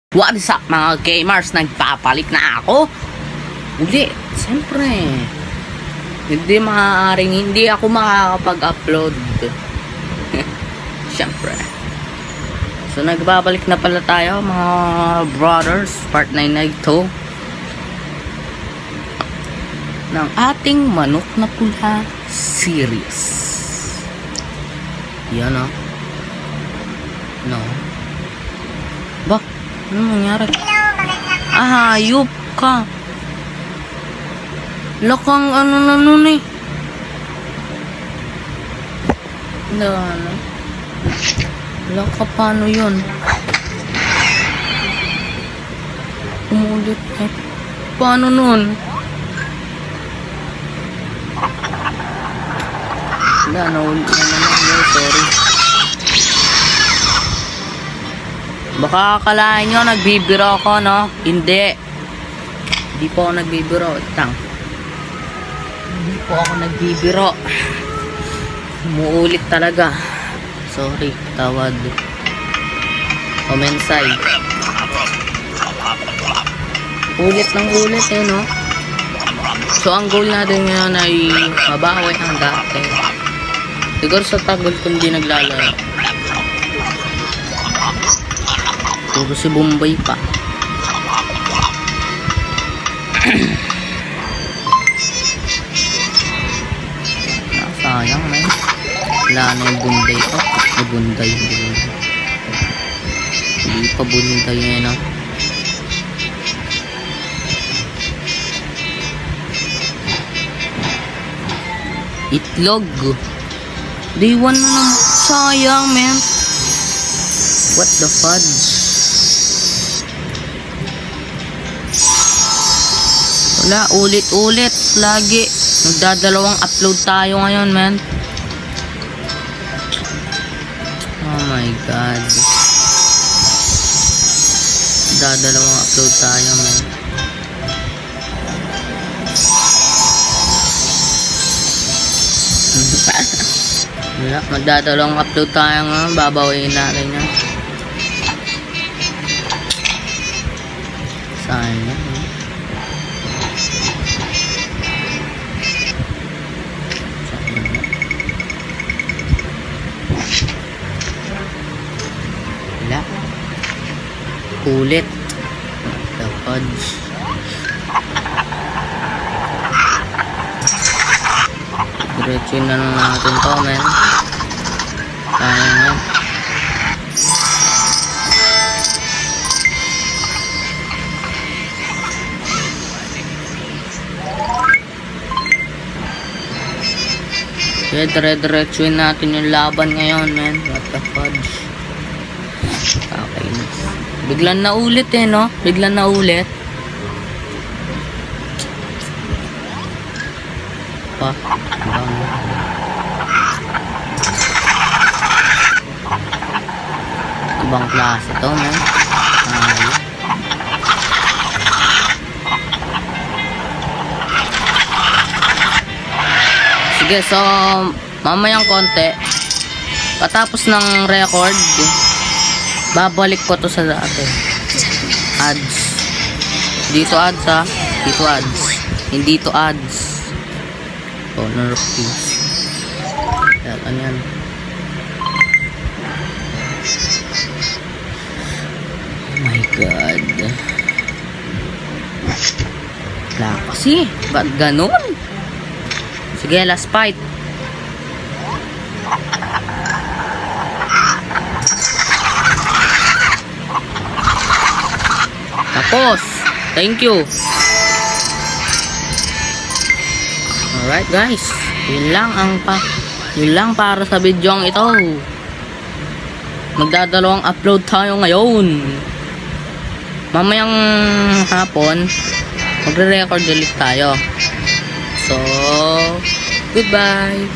What is up mga gamers? Nagpapalit na ako. Hindi, siyempre hindi ako makakapag-upload. Siyempre. So nagbabalik na pala tayo mga brothers, part 9 na ito ng ating Manok na Pula series. Yan o. No. Ba? Ano nangyari? Hayop ka. Lakang ano na nun eh. Ano? Laka paano yun? Umulit eh. Paano nun? Wala, naulit na naman. Sorry. Baka akalain nyo nagbibiro ako, no? Hindi. Hindi po ako nagbibiro. Hindi po ako nagbibiro. Umuulit talaga. Sorry, tawad. Komensay. Ulit ng ulit eh, no? So, ang goal natin ngayon ay mabawi ang dati. Siguro sa tagol kung di naglalaro. Puro si Bombay pa. Sayang man. Wala na yung Bunday pa. Yung Bunday. Hindi pa Bunday yan ah. Itlog. Day 1 na naman. Sayang man. What the fudge? Wala, ulit-ulit lagi. Nagdadalawang upload tayo ngayon, man. Oh my god. Nagdadalawang upload tayo, man. Wala, magdadalawang upload tayo ngayon. Babawiin natin yan. Sayang yan. Ulit the fudge. Diretsuin na lang natin to, man. Sayang yan. Kaya diretsuin natin yung laban ngayon, man. What the fudge. Okay. Biglang na ulit eh, no? Biglang na ulit. Pa. Ibang klase to, man. Sige, so mamayang konti. Patapos ng record, babalik ko to sa dati. Ads. Dito ads ha. Dito ads. Hindi to ads. Honor of peace. Yan, ano yan? Oh my god. Wala kasi. Ba't ganun? Sige, last fight. Tapos, thank you. Alright guys, yun lang para sa video ito. Magdadalawang upload tayo ngayon. Mamayang hapon, magre-record ulit tayo. So, goodbye.